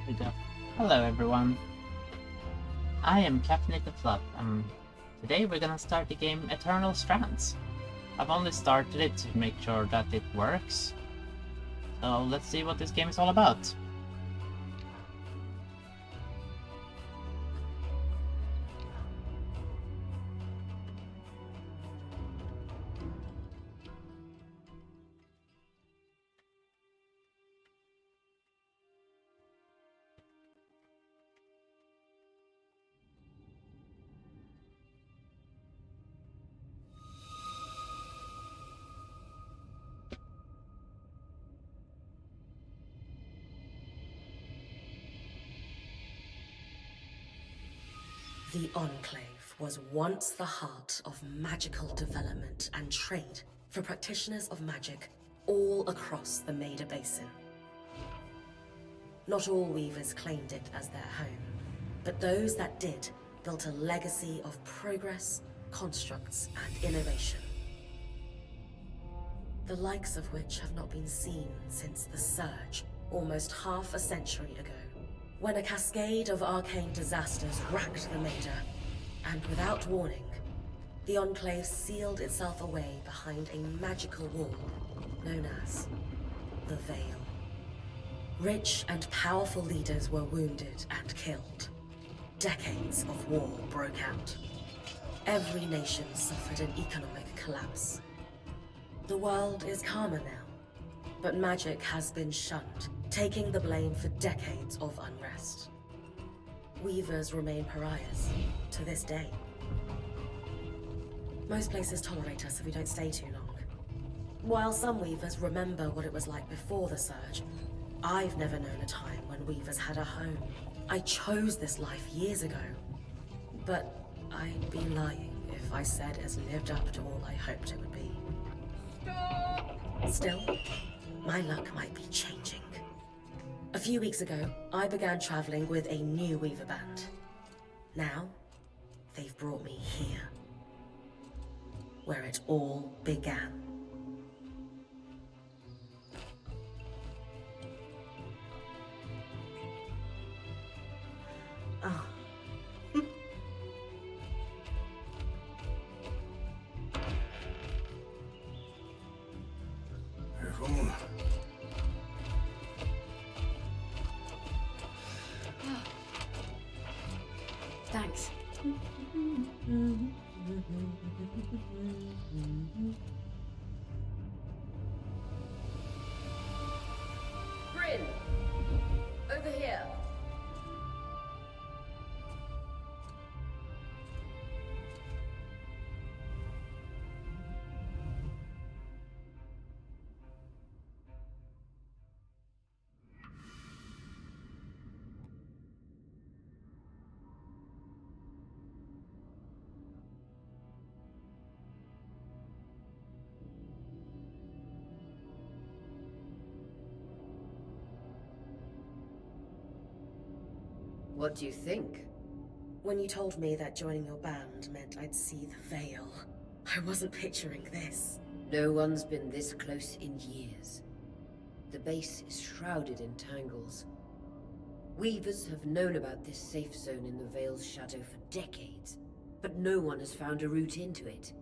We go. Hello everyone. I am Captain Fluff, and today we're gonna start the game Eternal Strands. I've only started it to make sure that it works. So let's see what this game is all about. The Enclave was once the heart of magical development and trade for practitioners of magic all across the Maida Basin. Not all weavers claimed it as their home, but those that did built a legacy of progress, constructs, and innovation. The likes of which have not been seen since the Surge, almost half a century ago. When a cascade of arcane disasters racked the Maida, and without warning, the Enclave sealed itself away behind a magical wall known as the Veil. Rich and powerful leaders were wounded and killed. Decades of war broke out. Every nation suffered an economic collapse. The world is calmer now, but magic has been shunned, taking the blame for decades of unrest. Weavers remain pariahs to this day. Most places tolerate us if we don't stay too long. While some weavers remember what it was like before the Surge, I've never known a time when weavers had a home. I chose this life years ago, but I'd be lying if I said it's lived up to all I hoped it would be. Still, my luck might be changing. A few weeks ago, I began traveling with a new weaver band. Now, they've brought me here, where it all began. Oh. Thanks. Bryn! Over here! What do you think? When you told me that joining your band meant I'd see the Veil, I wasn't picturing this. No one's been this close in years. The base is shrouded in tangles. Weavers have known about this safe zone in the Veil's shadow for decades, but no one has found a route into it.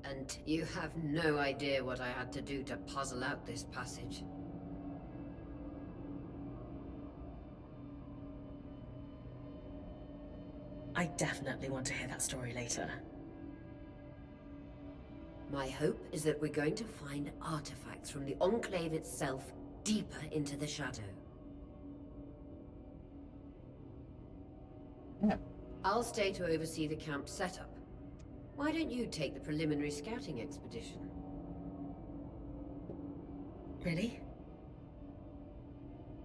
And you have no idea what I had to do to puzzle out this passage. I definitely want to hear that story later. My hope is that we're going to find artifacts from the Enclave itself deeper into the shadow. Yeah. I'll stay to oversee the camp setup. Why don't you take the preliminary scouting expedition? Really?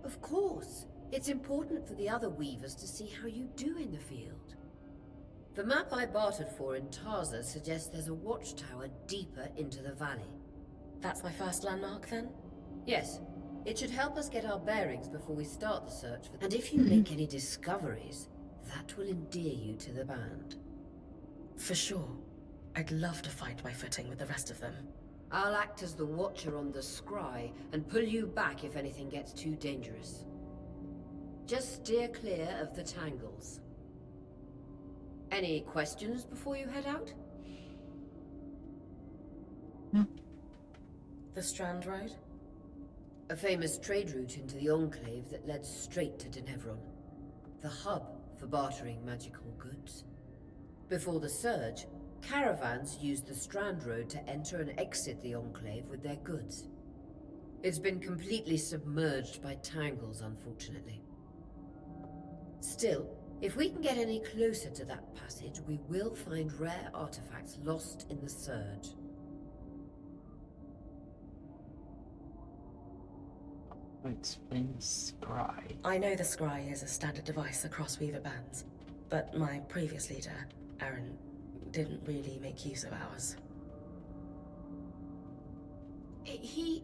Of course. It's important for the other weavers to see how you do in the field. The map I bartered for in Tarza suggests there's a watchtower deeper into the valley. That's my first landmark, then? Yes. It should help us get our bearings before we start the search for... And if you make any discoveries, that will endear you to the band. For sure. I'd love to find my footing with the rest of them. I'll act as the watcher on the scry and pull you back if anything gets too dangerous. Just steer clear of the tangles. Any questions before you head out? The Strand Road? A famous trade route into the Enclave that led straight to Denevron. The hub for bartering magical goods. Before the Surge, caravans used the Strand Road to enter and exit the Enclave with their goods. It's been completely submerged by tangles, unfortunately. Still, if we can get any closer to that passage, we will find rare artifacts lost in the Surge. Explain the scry. I know the scry is a standard device across Weaver bands, but my previous leader, Aaron, didn't really make use of ours. He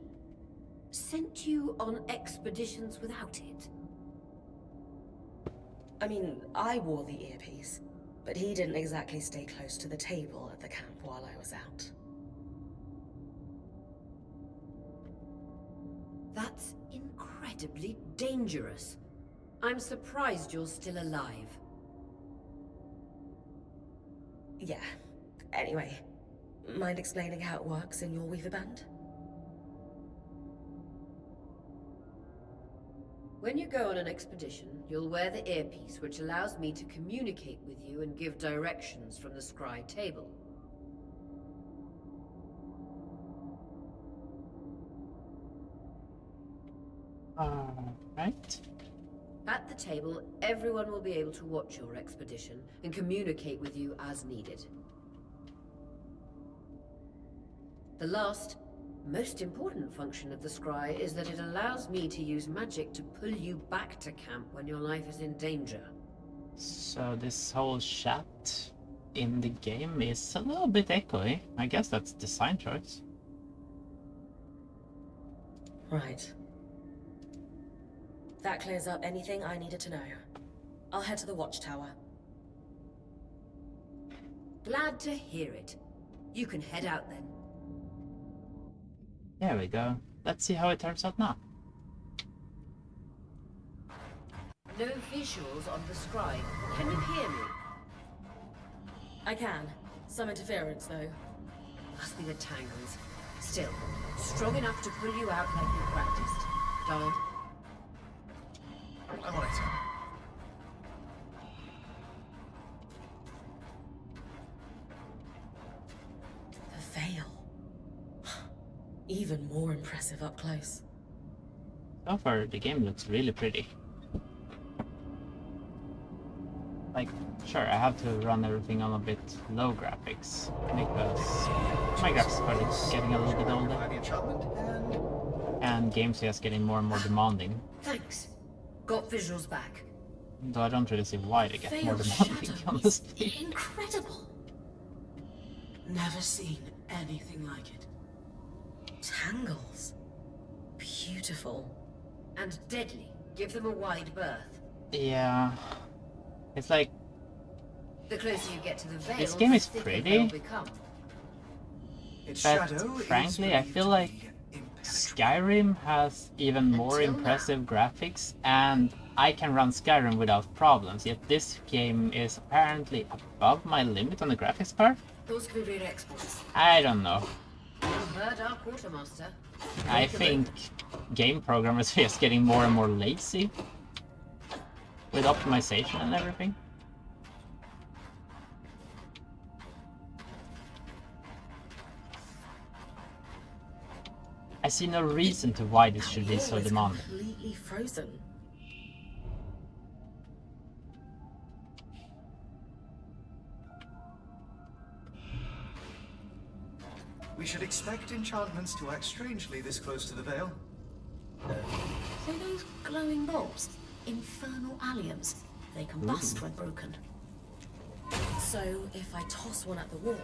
sent you on expeditions without it? I mean, I wore the earpiece, but he didn't exactly stay close to the table at the camp while I was out. That's incredibly dangerous. I'm surprised you're still alive. Yeah. Anyway, mind explaining how it works in your Weaver band? When you go on an expedition, you'll wear the earpiece, which allows me to communicate with you and give directions from the scry table. Right. At the table, everyone will be able to watch your expedition and communicate with you as needed. The last, most important function of the scry is that it allows me to use magic to pull you back to camp when your life is in danger. So this whole chat in the game is a little bit echoey. I guess that's design choice. Right. That clears up anything I needed to know. I'll head to the watchtower. Glad to hear it. You can head out then. There we go. Let's see how it turns out now. No visuals on the scry. Can you hear me? I can. Some interference, though. Must be the tangles. Still, strong enough to pull you out like you practiced. Darn. I'm on it. The veil. Even more impressive up close. So far, the game looks really pretty. Like, sure, I have to run everything on a bit low graphics, because my graphics card is getting a little bit older, By the enchantment and games are just getting more and more demanding. Thanks. Got visuals back. Though I don't really see why they get more Veil demanding, shadow honestly. is incredible. Never seen anything like it. Tangles. Beautiful. And deadly. Give them a wide berth. Yeah, it's like, The closer you get to the veil, This game is the thicker pretty. they'll become. its but shadow is frankly, I believed feel to like be impenetrable. Skyrim has even more Until now. impressive graphics, and I can run Skyrim without problems, yet this game is apparently above my limit on the graphics card? Those could be real exports. I don't know. You heard our quartermaster. I Make a think move. game programmers are just getting more and more lazy with optimization and everything. I see no reason to why this should be That so wall is demanding. completely frozen. We should expect enchantments to act strangely this close to the veil. So those glowing bulbs, infernal alliums, they combust when broken. So if I toss one at the wall,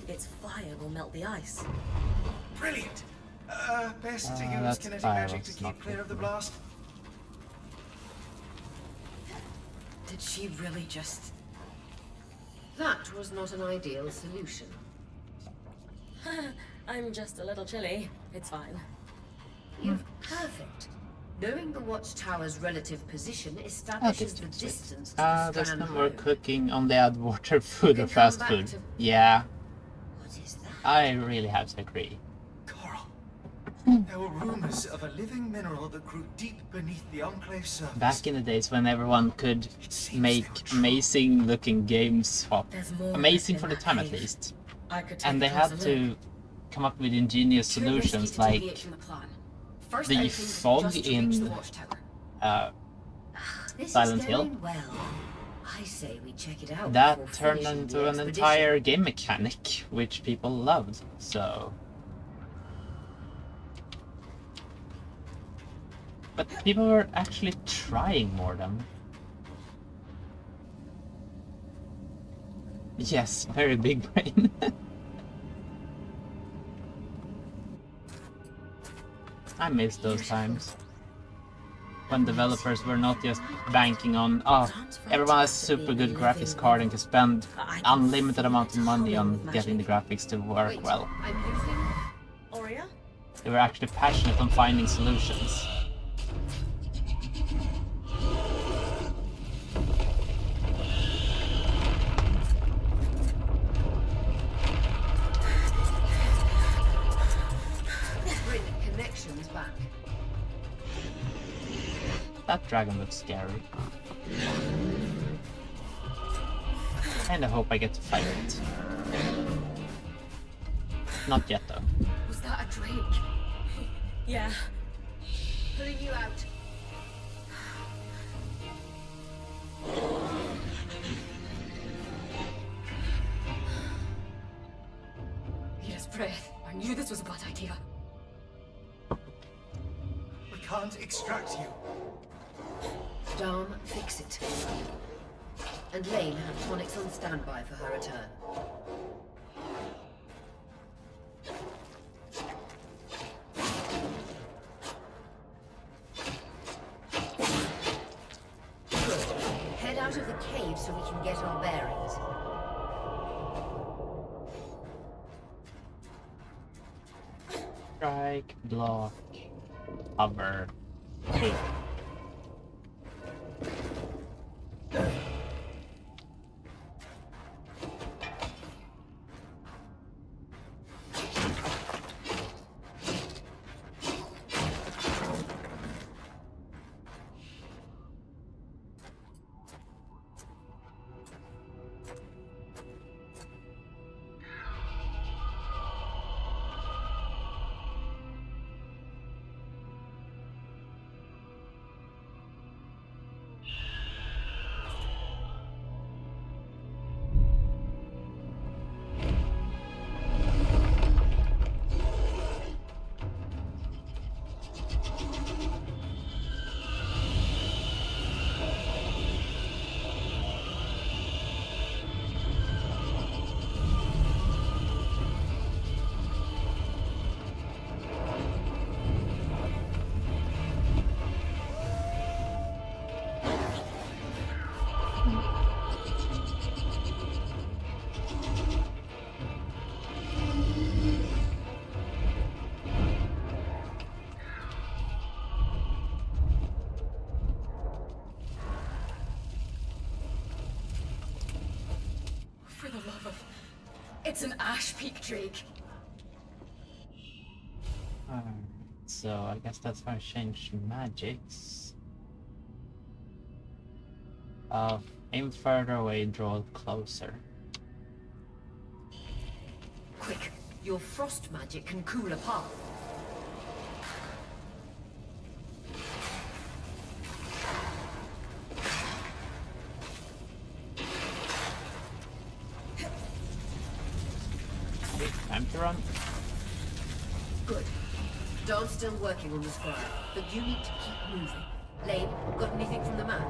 its fire will melt the ice. Brilliant! Best to use that's kinetic fire, magic to that's keep not clear good of the for me. blast. Did she really just... That was not an ideal solution. I'm just a little chilly. It's fine. You've perfect. Knowing the watchtower's relative position establishes the distance to the there's Strand no more Road. cooking, only add water, food, or can come fast back food. to- Yeah, What is that? I really have to agree. Coral. There were rumors of a living mineral that grew deep beneath the Enclave surface. Back in the days when everyone could It seems make they were true. amazing looking games, well, There's more amazing in for the that time at cave. least. I could take And they a closer had look. to come up with ingenious Too risky solutions to like deviate from the plan. First the outing fog just to reach in the watchtower. This Silent is Hill. going well. I say we check it out. that before turned finishing into the an expedition. entire game mechanic, which people loved, so... But people were actually trying more than... Yes, very big brain. I miss those times. When developers were not just banking on, oh, everyone has super good graphics card and can spend unlimited amount of money on getting the graphics to work Wait, well. I'm losing. Oria? They were actually passionate on finding solutions. Bring connections back. That dragon looks scary. Kinda hope I get to fight it. Not yet though. Was that a drake? Yeah. Pulling you out. Yes, breath. I knew this was a bad idea. We can't extract you. Dharm, fix it. And Lane have tonics on standby for her return. Good. Head out of the cave so we can get our bearings. Strike, block, cover. Hey. For the love of... It's an Ash Peak drake. Alright, so I guess that's how I change magics. Aim further away, draw closer. Quick, your frost magic can cool a path. Time to run. Good. Don's still working on the scribe, but you need to keep moving. Lane, got anything from the map?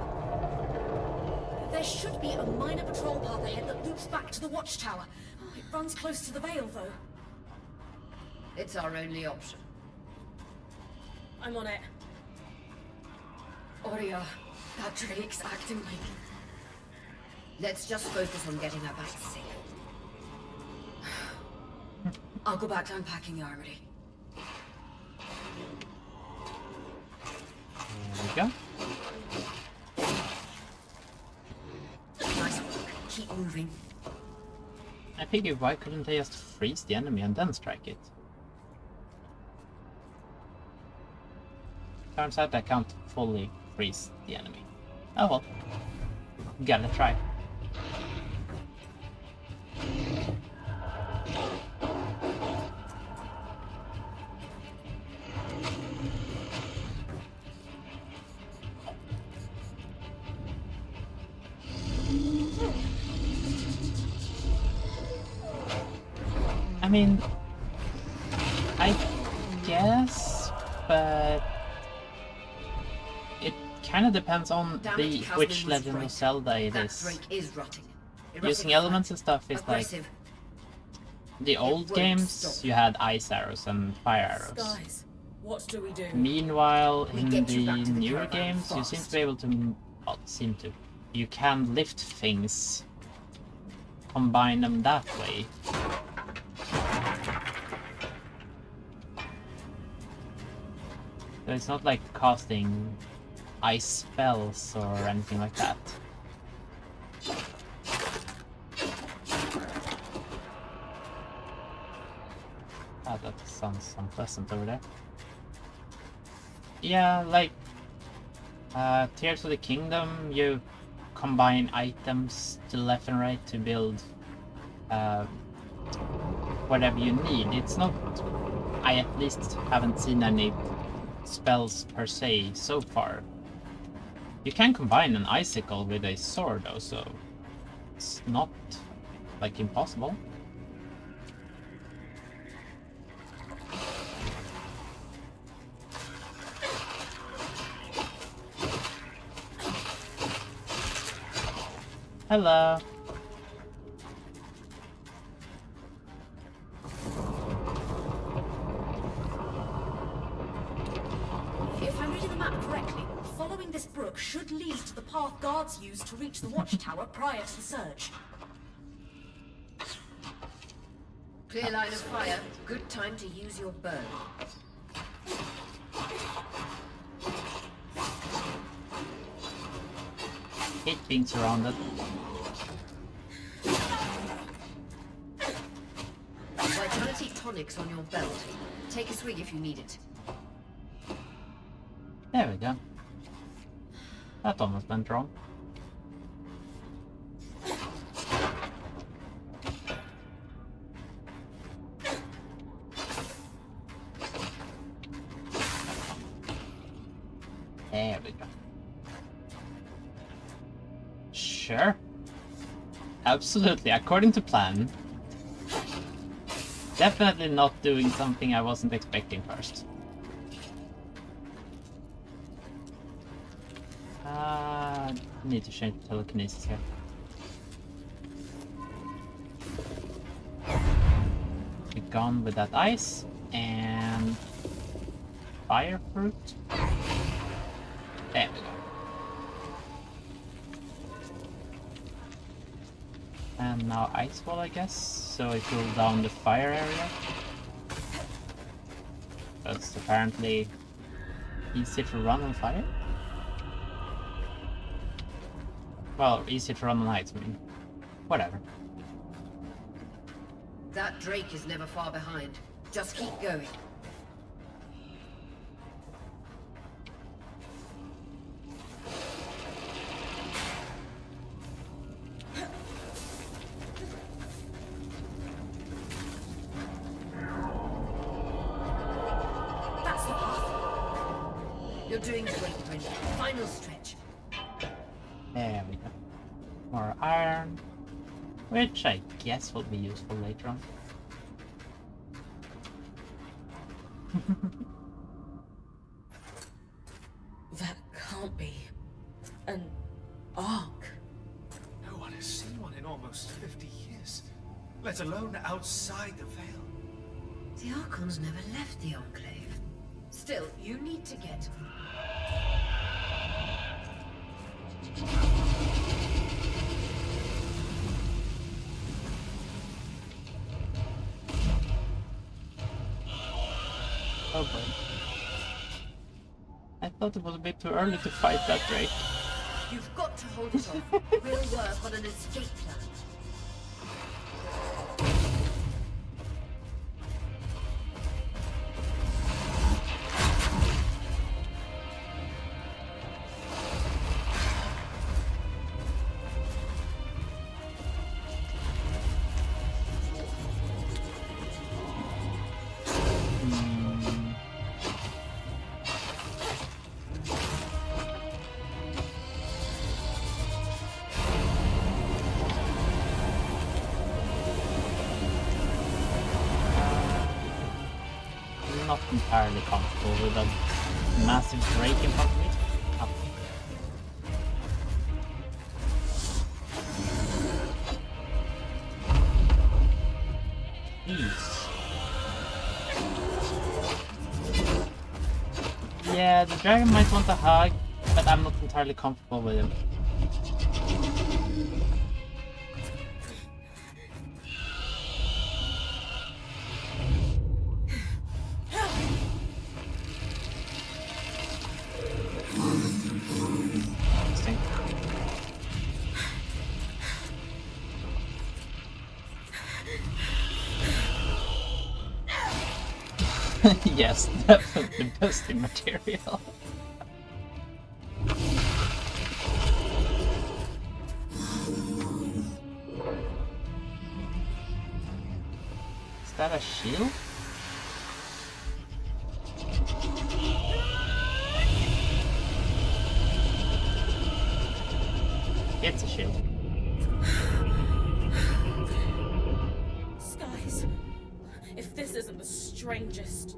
There should be a minor patrol path ahead that loops back to the watchtower. Oh, it runs close to the Vale, though. It's our only option. I'm on it. Oria, that drake's acting like... Let's just focus on getting her back safe. I'll go back to unpacking the armory. go. Nice work. Keep moving. I figured why couldn't they just freeze the enemy and then strike it? Turns out I can't fully freeze the enemy. Oh well. Gotta try. I mean, I guess, but it kind of depends on which Legend of Zelda it is. Drake is rotting. Using elements and stuff is like the old games. You had ice arrows and fire arrows. Guys, what do we do? Meanwhile, in get you the back to the newer caravan games, you seem fast. to be able to. Well, you can lift things, combine them that way. So it's not like casting ice spells or anything like that. Ah, that sounds unpleasant over there. Yeah, like Tears of the Kingdom, you combine items to left and right to build whatever you need. It's not. I at least haven't seen any spells per se so far. You can combine an icicle with a sword though, so it's not like impossible. Hello. If I'm reading the map correctly, following this brook should lead to the path guards used to reach the watchtower prior to the surge. Clear line of fire. Good time to use your bow. Hate being surrounded. Vitality tonics on your belt. Take a swig if you need it. There we go. That almost went wrong. There we go. Sure. Absolutely, according to plan. Definitely not doing something I wasn't expecting first. Need to change telekinesis here. Be gone with that ice and fire fruit. There we go. And now ice wall, I guess, so it will down the fire area. That's apparently easy to run on fire. Well, easy to run on heights, I mean. Whatever. That Drake is never far behind. Just keep going. That's the path. You're doing great, Brent. Final stretch. There we go. More iron, which I guess will be useful later on. That can't be an ark. No one has seen one in almost 50 years, let alone outside the Veil. The Archons never left the Enclave. Still, you need to get... Oh boy. I thought it was a bit too early to fight that Drake. You've got to hold it off. We'll work on an escape plan. Not entirely comfortable with a massive Drake in front of me. Oh. Jeez. Yeah, the dragon might want a hug, but I'm not entirely comfortable with him. Interesting. Yes, definitely boosting material. Is that a shield? It's a shield. Skies, if this isn't the strangest.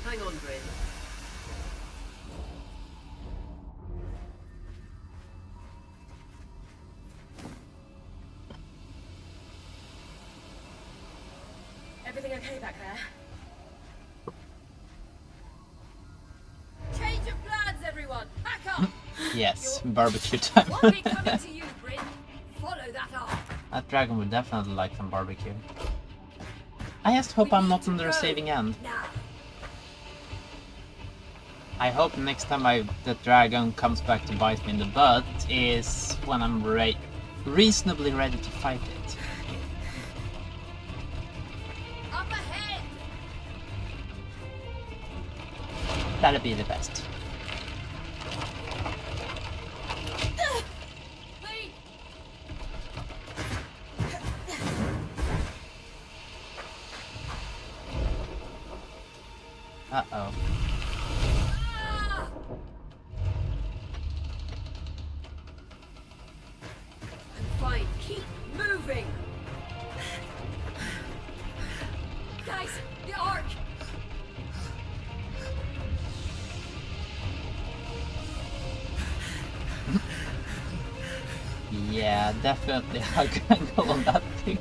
Hang on, Bryn. Everything okay back there? Change of plans, everyone! Back up! Yes, barbecue time. Won't be coming to you, Bryn. Follow that arc. That dragon would definitely like some barbecue. I just hope I'm not on the receiving end. Now. I hope next time the dragon comes back to bite me in the butt is when I'm reasonably ready to fight it. Up ahead! That'd be the best. Wait! Uh-oh. Ah! I'm fine. Keep moving! Guys, the arc! Yeah, definitely hug angle on that thing.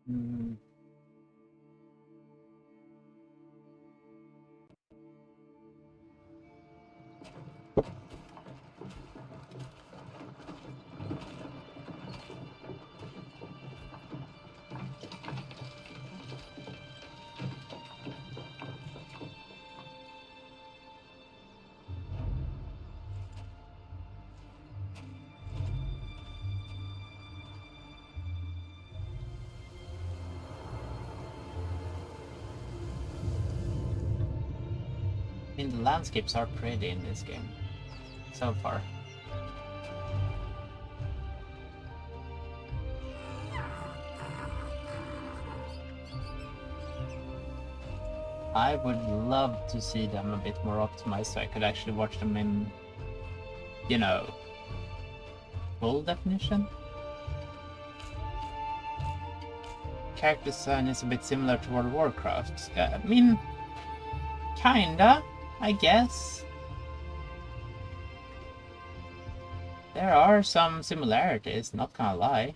Mm. mean, the landscapes are pretty in this game so far. I would love to see them a bit more optimized so I could actually watch them in, you know, full definition. Character design is a bit similar to World of Warcraft. I mean, kinda, I guess. There are some similarities, not gonna lie.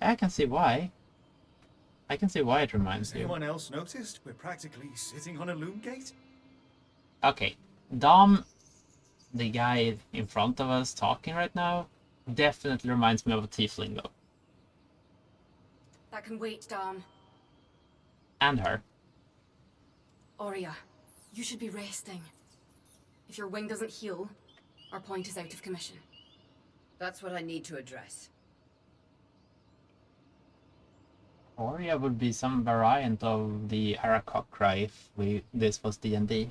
I can see why. I can see why it reminds Has you. anyone else noticed? We're practically sitting on a loom gate. Okay, Dom, the guy in front of us talking right now, definitely reminds me of a tiefling though. That can wait, Dom. And her. Aurea, you should be resting. If your wing doesn't heal, our point is out of commission. That's what I need to address. Aurea would be some variant of the Arakocra if this was D&D.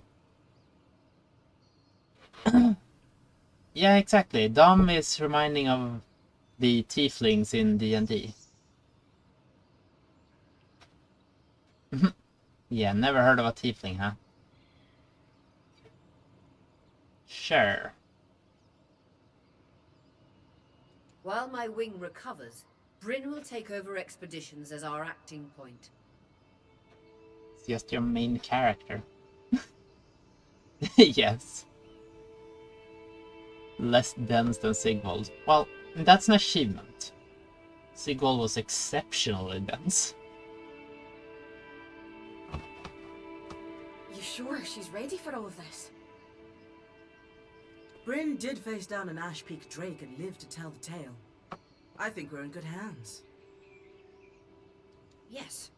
Yeah, exactly. Dom is reminding of the tieflings in D&D. Yeah, never heard of a tiefling, huh? Sure. While my wing recovers, Bryn will take over expeditions as our acting point. It's just your main character. Yes. Less dense than Sigvald. Well, that's an achievement. Sigvald was exceptionally dense. You sure she's ready for all of this? Bryn did face down an Ash Peak Drake and lived to tell the tale. I think we're in good hands. Yes.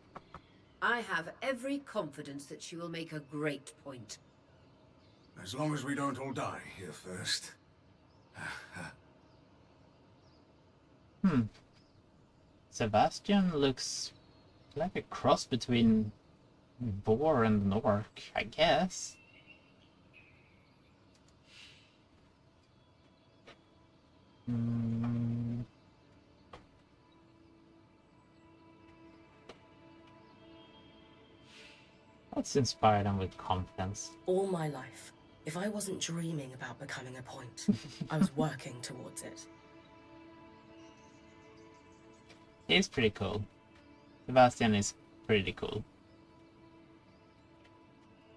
I have every confidence that she will make a great point. As long as we don't all die here first. Sebastian looks like a cross between boar and an orc, I guess. Let's inspire them with confidence. All my life, if I wasn't dreaming about becoming a point, I was working towards it. He's pretty cool. Sebastian is pretty cool.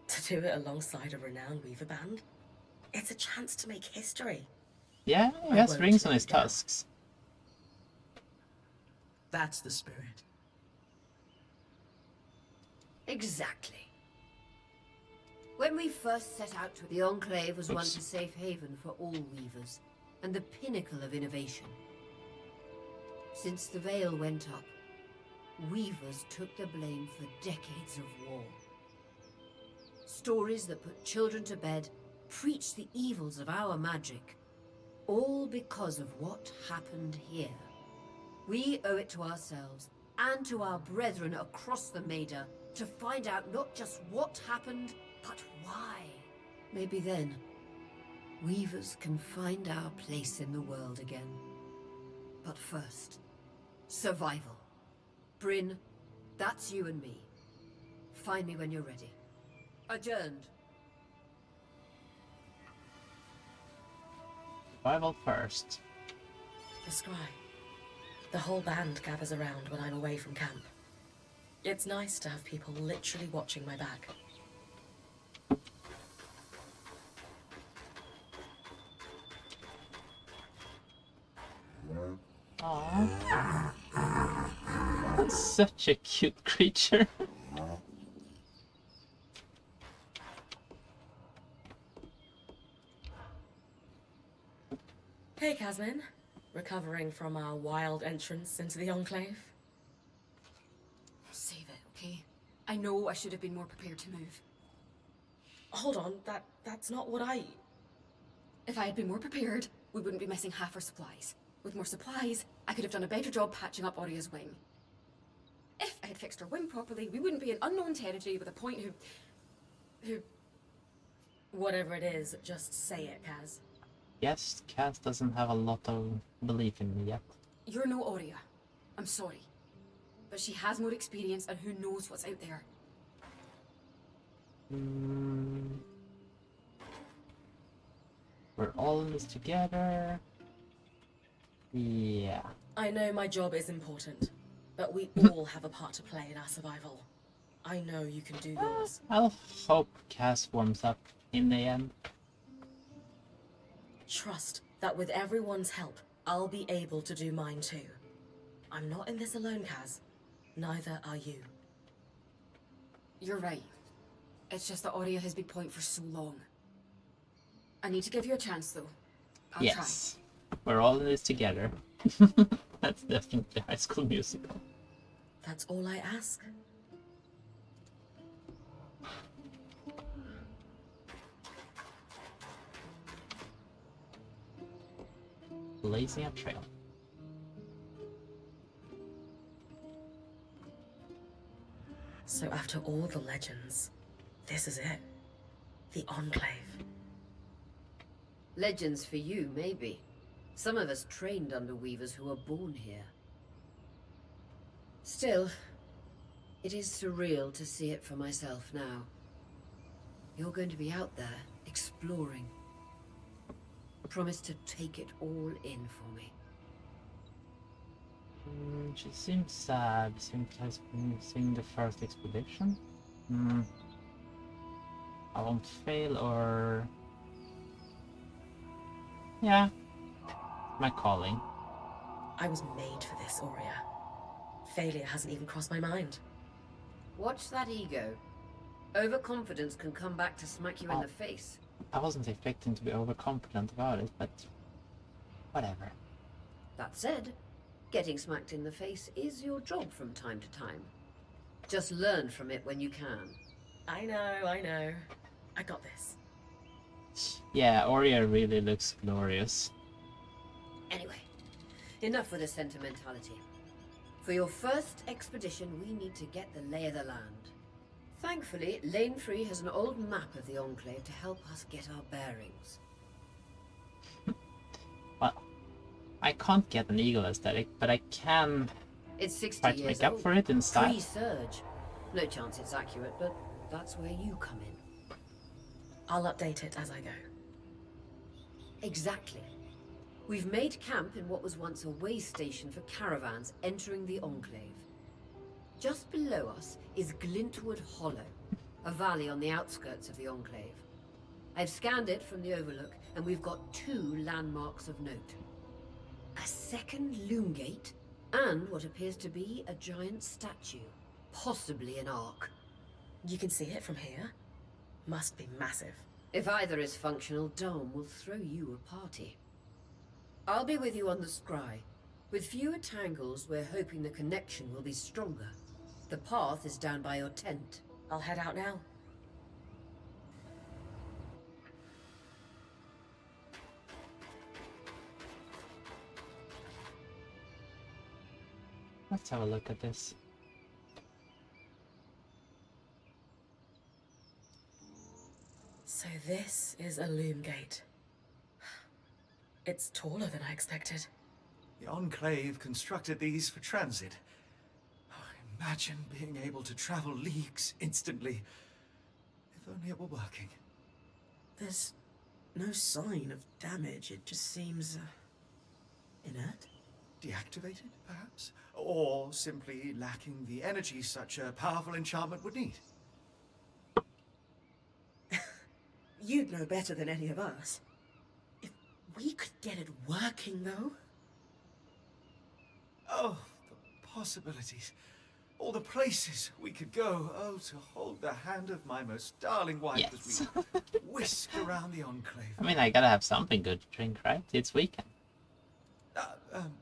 To do it alongside a renowned weaver band, it's a chance to make history. Yeah, he I has won't rings on let his it go. tusks. That's the spirit. Exactly. When we first set out, the Enclave was once Oops. a safe haven for all weavers, and the pinnacle of innovation. Since the Veil went up, weavers took the blame for decades of war. Stories that put children to bed preached the evils of our magic, all because of what happened here. We owe it to ourselves and to our brethren across the Maida to find out not just what happened, but why. Maybe then, weavers can find our place in the world again. But first, survival. Bryn, that's you and me. Find me when you're ready. Adjourned. Survival first. The scry. The whole band gathers around when I'm away from camp. It's nice to have people literally watching my back. Aww. That's such a cute creature. Hey, Casmin. Recovering from our wild entrance into the Enclave? Save it, okay? I know I should have been more prepared to move. Hold on, that's not what I... If I had been more prepared, we wouldn't be missing half our supplies. With more supplies, I could have done a better job patching up Aurea's wing. If I had fixed her wing properly, we wouldn't be in unknown territory with a point who... Whatever it is, just say it, Kaz. Yes, Cass doesn't have a lot of belief in me yet. You're no Aurea. I'm sorry. But she has more experience and who knows what's out there. We're all in this together. Yeah. I know my job is important, but we all have a part to play in our survival. I know you can do yours. I'll hope Cass warms up in the end. Trust that with everyone's help, I'll be able to do mine too. I'm not in this alone, Kaz. Neither are you. You're right. It's just that Aurea has been point for so long. I need to give you a chance, though. I'll Yes. We're all in this together. That's definitely High School Musical. That's all I ask. Blazing a trail. So after all the legends, this is it. The Enclave. Legends for you, maybe. Some of us trained under weavers who were born here. Still, it is surreal to see it for myself now. You're going to be out there, exploring. Promise to take it all in for me. She seems sad. Seems to have been missing the first expedition. I won't fail or... Yeah. My calling. I was made for this, Aurea. Failure hasn't even crossed my mind. Watch that ego. Overconfidence can come back to smack you in the face. I wasn't expecting to be overconfident about it, but... whatever. That said, getting smacked in the face is your job from time to time. Just learn from it when you can. I know. I got this. Yeah, Aurea really looks glorious. Anyway, enough with the sentimentality. For your first expedition, we need to get the lay of the land. Thankfully, Lane 3 has an old map of the Enclave to help us get our bearings. Well, I can't get an eagle aesthetic, but I can It's 60 try to years make up old. for it in style. Pre-surge. No chance it's accurate, but that's where you come in. I'll update it as I go. Exactly. We've made camp in what was once a way station for caravans entering the Enclave. Just below us is Glintwood Hollow, a valley on the outskirts of the Enclave. I've scanned it from the overlook, and we've got 2 landmarks of note. A second loom gate, and what appears to be a giant statue, possibly an ark. You can see it from here? Must be massive. If either is functional, Dom will throw you a party. I'll be with you on the scry. With fewer tangles, we're hoping the connection will be stronger. The path is down by your tent. I'll head out now. Let's have a look at this. So this is a loom gate. It's taller than I expected. The Enclave constructed these for transit. Oh, imagine being able to travel leagues instantly. If only it were working. There's no sign of damage. It just seems inert. Deactivated, perhaps? Or simply lacking the energy such a powerful enchantment would need. You'd know better than any of us. If we could get it working, though. Oh, the possibilities. All the places we could go. Oh, to hold the hand of my most darling wife Yes. as we whisk around the Enclave. I mean, I gotta have something good to drink, right? It's weekend.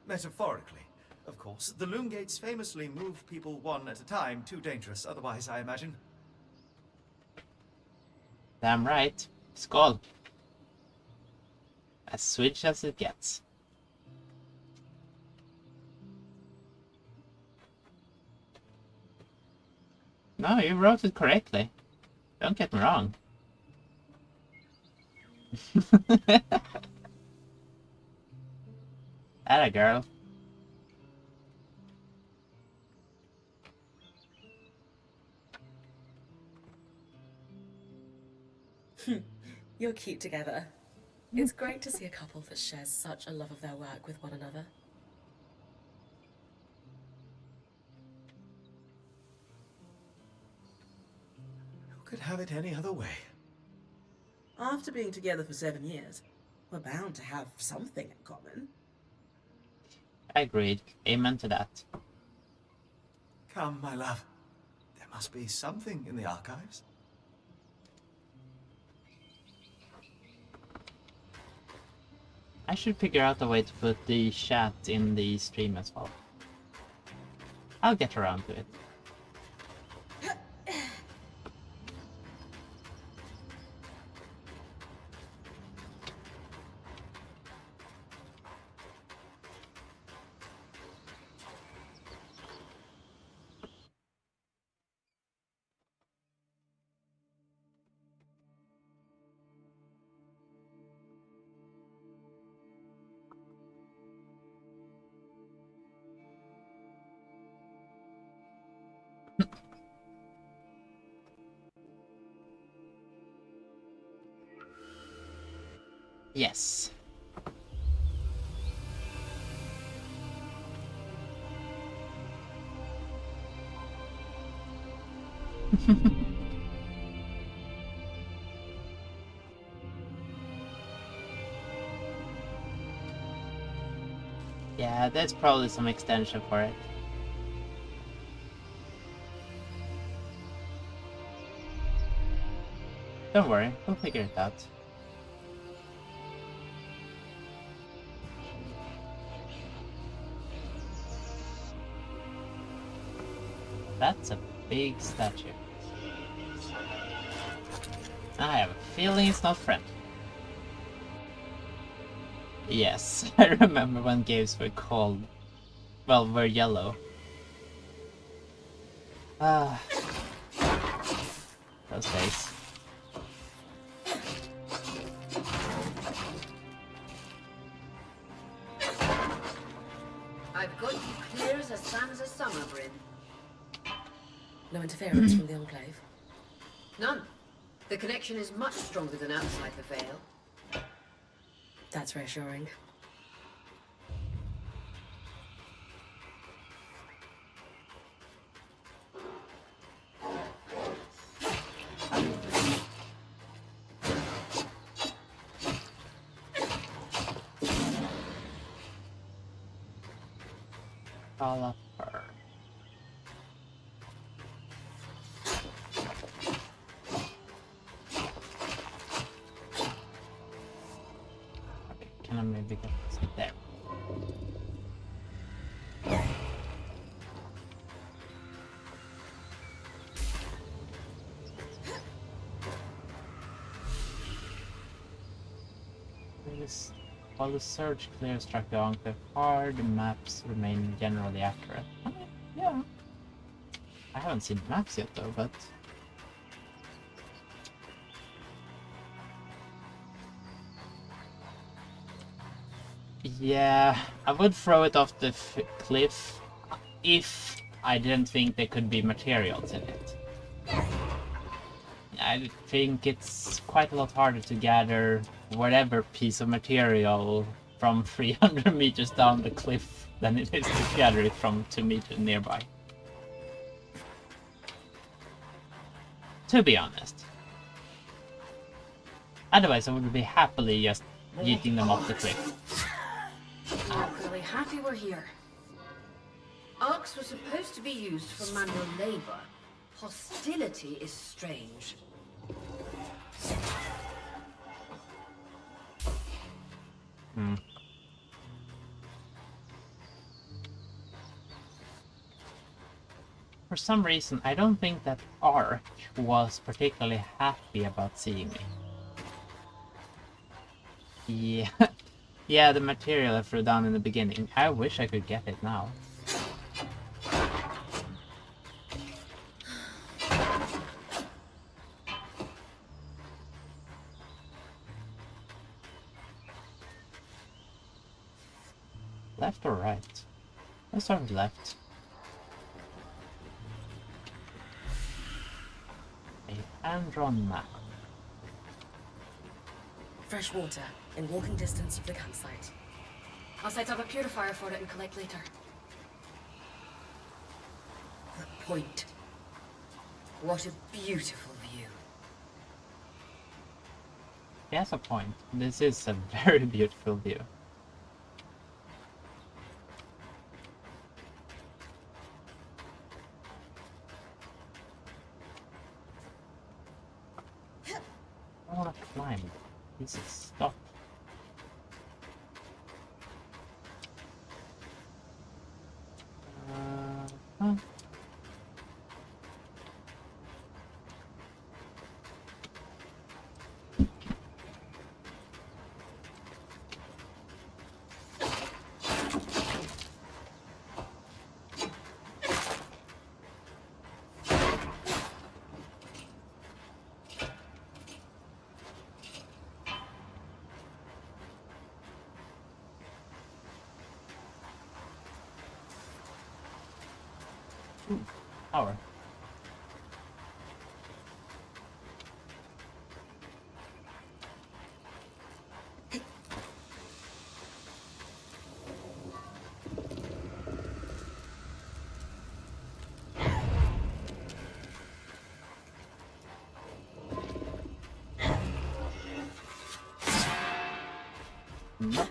Metaphorically, of course. The loom gates famously move people one at a time. Too dangerous, otherwise, I imagine. Damn right. Skål. As switch as it gets. No, you wrote it correctly. Don't get me wrong. Atta girl. You're cute together. It's great to see a couple that shares such a love of their work with one another. Who could have it any other way? After being together for 7 years, we're bound to have something in common. Agreed. Amen to that. Come, my love. There must be something in the archives. I should figure out a way to put the chat in the stream as well. I'll get around to it. Yes. Yeah, there's probably some extension for it. Don't worry, we'll figure it out. That's a big statue. I have a feeling it's not friendly. Yes, I remember when games were called, well, were yellow. Ah, those days. I've got you clear as a Sansa summer brim. No interference from the Enclave. None. The connection is much stronger than outside the Vale. That's reassuring. All up her. Okay, can I maybe get this there? While the search clears track the Enclave hard, the maps remain generally accurate. Yeah. I haven't seen maps yet though, but... Yeah, I would throw it off the cliff if I didn't think there could be materials in it. I think it's quite a lot harder to gather whatever piece of material from 300 meters down the cliff than it is to gather it from 2 meters nearby. To be honest. Otherwise I would be happily just yeeting them off the cliff. I'm really happy we're here. Arcs were supposed to be used for manual labor. Hostility is strange. For some reason, I don't think that Ark was particularly happy about seeing me. Yeah, yeah, the material I threw down in the beginning. I wish I could get it now. Alright. Let's start with left. A hand-drawn map. Fresh water, in walking distance of the campsite. I'll set up a purifier for it and collect later. The point. What a beautiful view. He has a point. This is a very beautiful view. I wanna climb. This is stop. Huh. Power. Nope.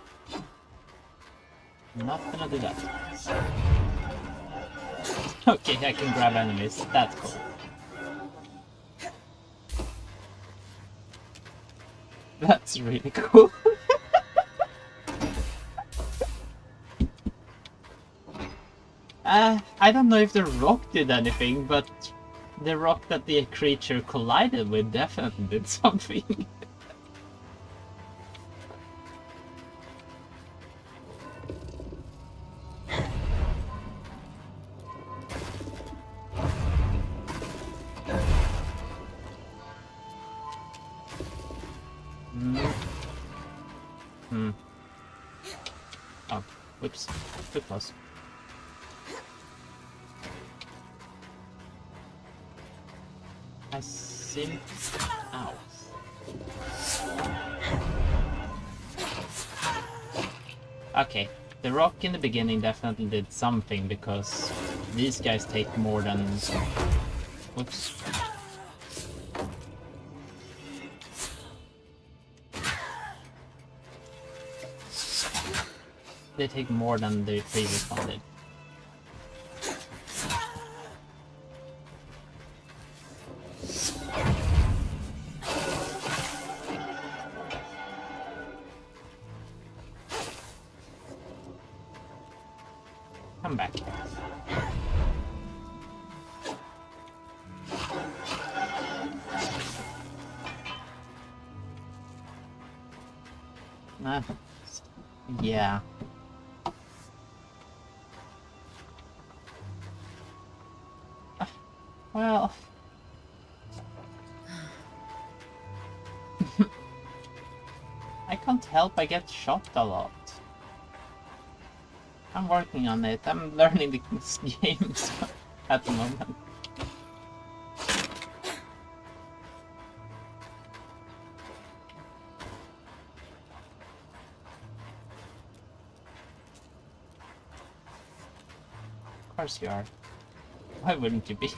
Not gonna do that. Okay, I can grab enemies. That's cool. That's really cool. I don't know if the rock did anything, but the rock that the creature collided with definitely did something. Oh, whoops. Too close. I seem... Ow. Okay, the rock in the beginning definitely did something because these guys take more than... Whoops. They take more than the previous one did. Come back. Yeah. Well... I can't help I get shot a lot. I'm working on it. I'm learning the games at the moment. Of course you are. Why wouldn't you be?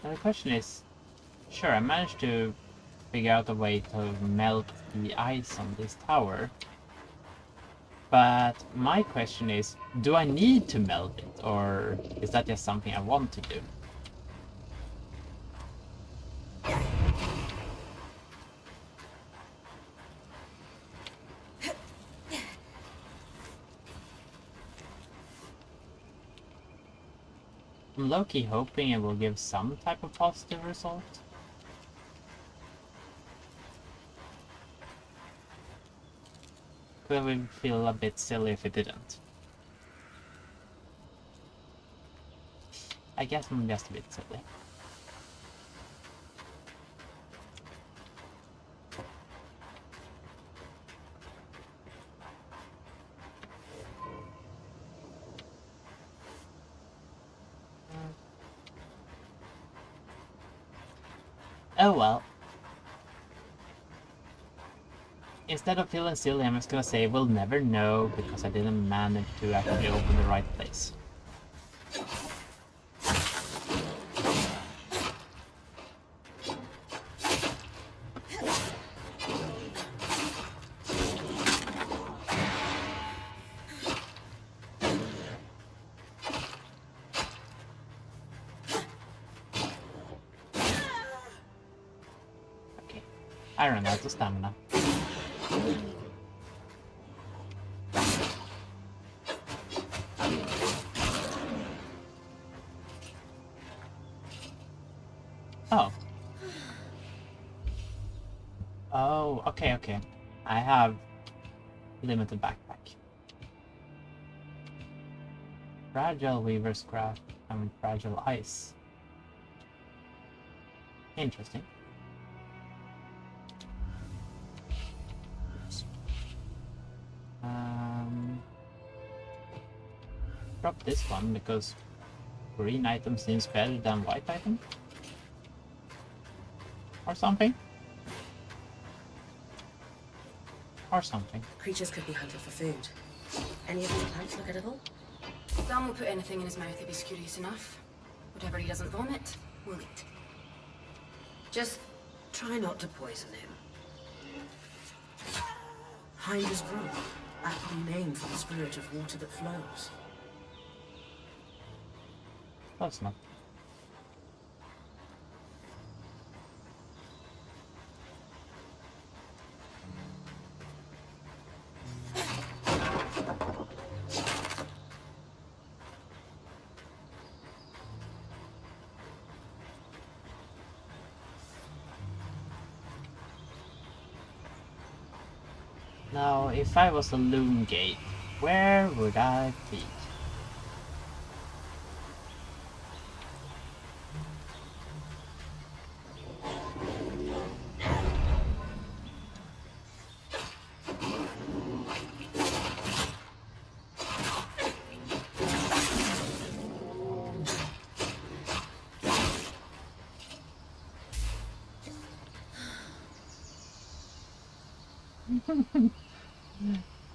Now the question is, sure, I managed to figure out a way to melt the ice on this tower. But my question is, do I need to melt it, or is that just something I want to do? I'm low-key hoping it will give some type of positive result. It would feel a bit silly if it didn't. I guess I'm just a bit silly. Oh well. Instead of feeling silly, I'm just gonna say we'll never know because I didn't manage to actually open the right place. Okay, I ran out of stamina. Oh. Oh, okay. I have limited backpack. Fragile weaver's craft and fragile ice. Interesting. Drop this one because green item seems better than white item. Or something. Or something. Creatures could be hunted for food. Any of these plants look edible? Dan will put anything in his mouth if he's curious enough. Whatever he doesn't vomit, we'll eat. Just try not to poison him. Hinder's Brook, aptly named for the spirit of water that flows. Close enough. Now, if I was a loom gate, where would I be?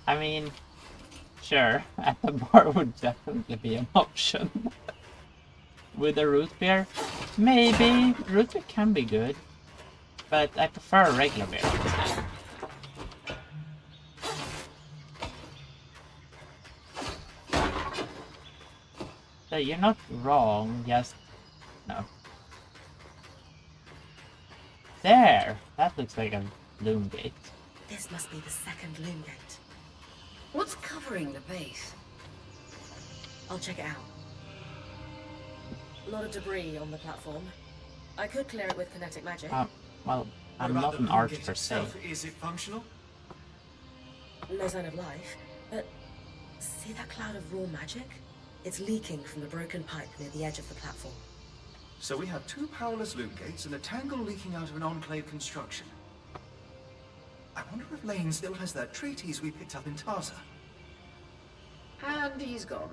I mean, sure, at the bar would definitely be an option. With a root beer, maybe. Root beer can be good, but I prefer a regular beer instead. So you're not wrong, just no. There! That looks like a loom gate. This must be the second loom gate. What's covering the base? I'll check it out. A lot of debris on the platform. I could clear it with kinetic magic. Well, What I'm about not the an loom archer gate per se. itself? Is it functional? No sign of life, but see that cloud of raw magic? It's leaking from the broken pipe near the edge of the platform. So we have two powerless loom gates and a tangle leaking out of an enclave construction. I wonder if Lane still has that treatise we picked up in Tarza. And he's gone.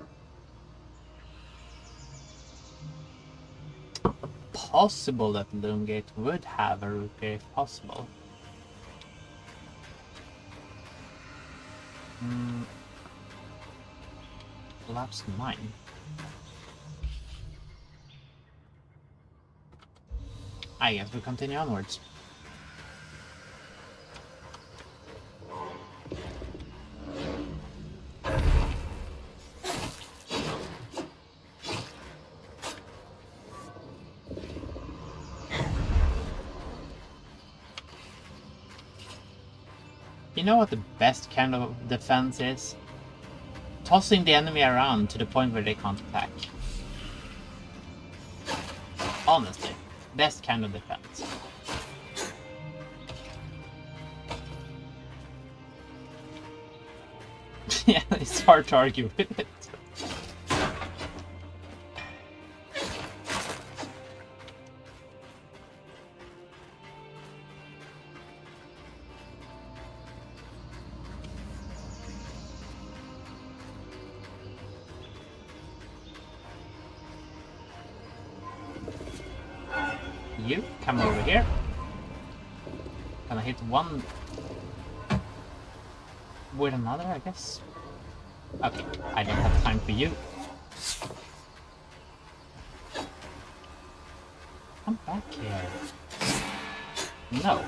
Possible that Loomgate would have a root beer if possible. Collapsed mine. I guess we continue onwards. You know what the best kind of defense is? Tossing the enemy around to the point where they can't attack. Honestly, best kind of defense. hard to argue with it. You come over here. Gonna hit one with another, I guess. Okay, I don't have time for you. Come back here. No.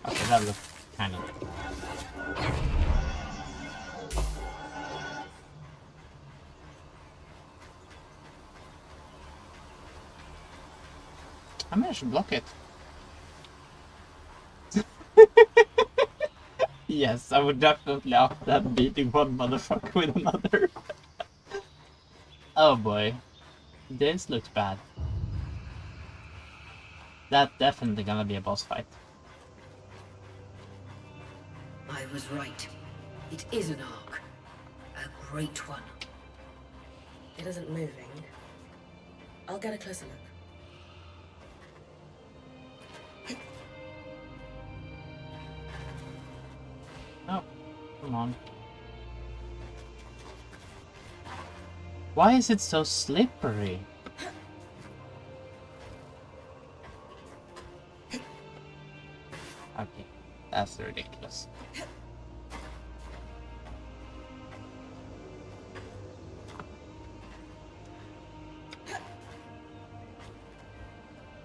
Okay, that looks kind of... I managed to block it. Yes, I would definitely opt that beating one motherfucker with another. Oh boy. This looks bad. That's definitely gonna be a boss fight. I was right. It is an arc. A great one. It isn't moving. I'll get a closer look. Oh, come on. Why is it so slippery? Okay, that's ridiculous.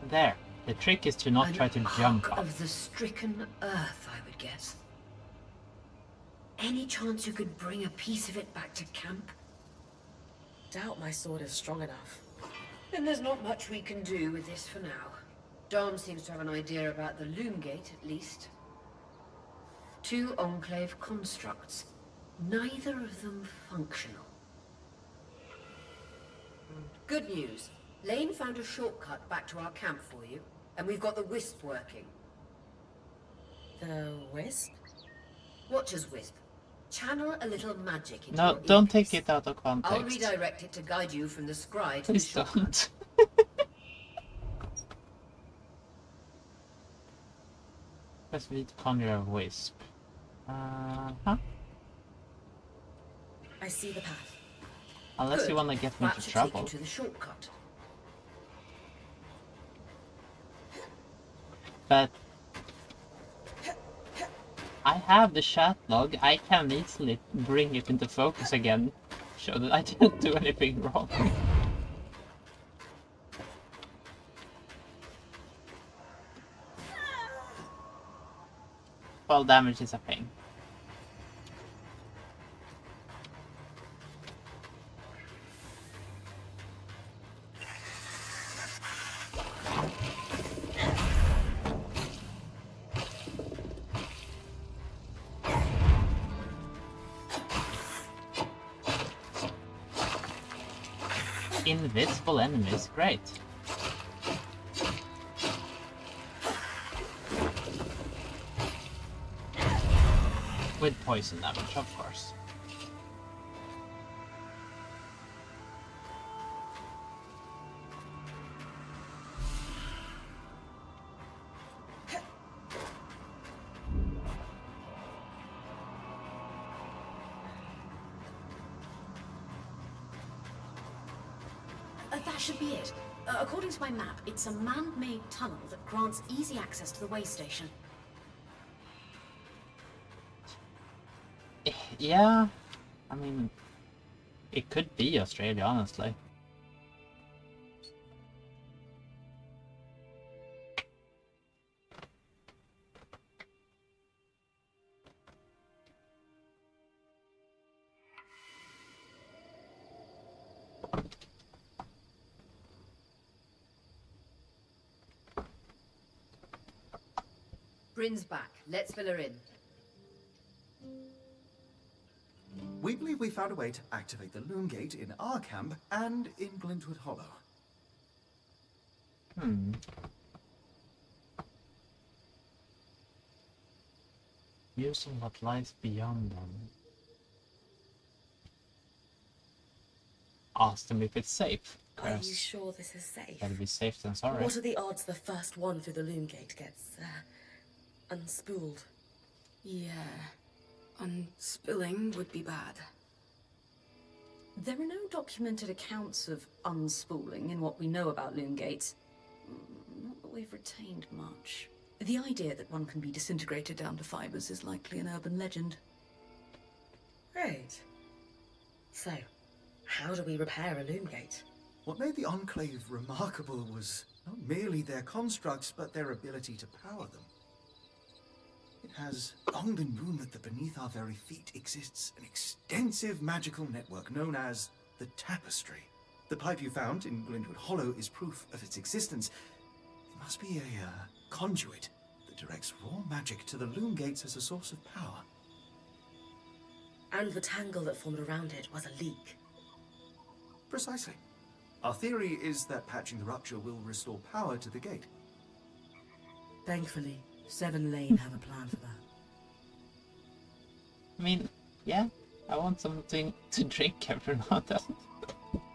There. The trick is to not try to jump up. Of the stricken earth, I would guess. Any chance you could bring a piece of it back to camp? Doubt my sword is strong enough. Then there's not much we can do with this for now. Dom seems to have an idea about the loom gate, at least. 2 Enclave constructs. Neither of them functional. Good news. Lane found a shortcut back to our camp for you, and we've got the Wisp working. The wisp? Watcher's Wisp. Channel a little magic into No, your don't earpiece. take it out of context. I'll redirect it to guide you from the scry to the Please shortcut. don't. Press V to conjure a wisp. Huh? I see the path. Unless Good. you want to get me That into should take you trouble. to the shortcut. But I have the chat log. I can easily bring it into focus again, show that I didn't do anything wrong. Fall damage is a pain. Invisible enemies, great. With poison damage, of course. That should be it. According to my map, it's a man-made tunnel that grants easy access to the way station. Yeah, I mean, it could be Australia, honestly. Bryn's back. Let's fill her in. We believe we found a way to activate the loom gate in our camp and in Glintwood Hollow. Using what lies beyond them. Ask them if it's safe. Are you Yes. sure this is safe? Better be safe than sorry. What are the odds the first one through the loom gate gets, unspooled? Yeah. Unspilling would be bad. There are no documented accounts of unspooling in what we know about loom gates. Not that we've retained much. The idea that one can be disintegrated down to fibers is likely an urban legend. Right. So, how do we repair a loom gate? What made the Enclave remarkable was not merely their constructs, but their ability to power them. It has long been rumored that beneath our very feet exists an extensive magical network known as the Tapestry. The pipe you found in Glintwood Hollow is proof of its existence. It must be a conduit that directs raw magic to the loom gates as a source of power. And the tangle that formed around it was a leak. Precisely. Our theory is that patching the rupture will restore power to the gate. Thankfully, Seven Lane have a plan for that. I mean, yeah, I want something to drink every now and then.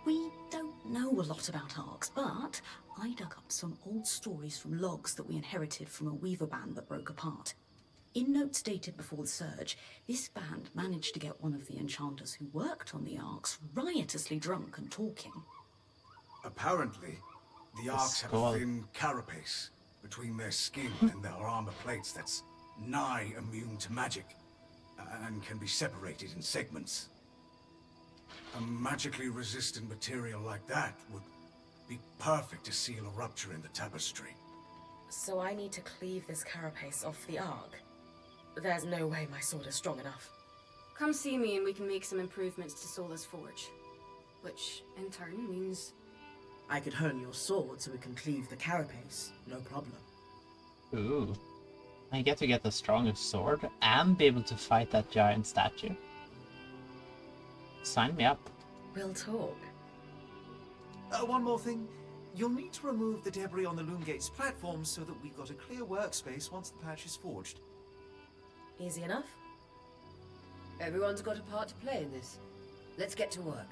We don't know a lot about arcs, but I dug up some old stories from logs that we inherited from a weaver band that broke apart. In notes dated before the surge, this band managed to get one of the enchanters who worked on the arcs riotously drunk and talking. Apparently, the Arks have a thin carapace between their skin and their armor plates that's nigh immune to magic, and can be separated in segments. A magically resistant material like that would be perfect to seal a rupture in the tapestry. So I need to cleave this carapace off the arc. There's no way my sword is strong enough. Come see me and we can make some improvements to Sola's forge. Which, in turn, means... I could hone your sword so we can cleave the carapace, no problem. Ooh. I get to get the strongest sword and be able to fight that giant statue. Sign me up. We'll talk. One more thing. You'll need to remove the debris on the loom gate's platform so that we've got a clear workspace once the patch is forged. Easy enough? Everyone's got a part to play in this. Let's get to work.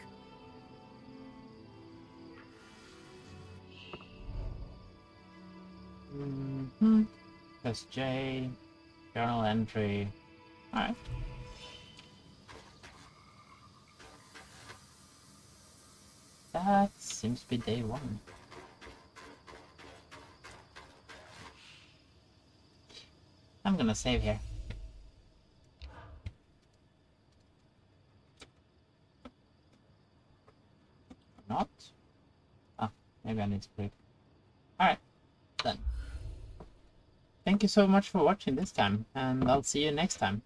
Press J. Journal entry. Alright. That seems to be day one. I'm gonna save here. Not? Ah, maybe I need to click. Alright, then. Thank you so much for watching this time, and I'll see you next time.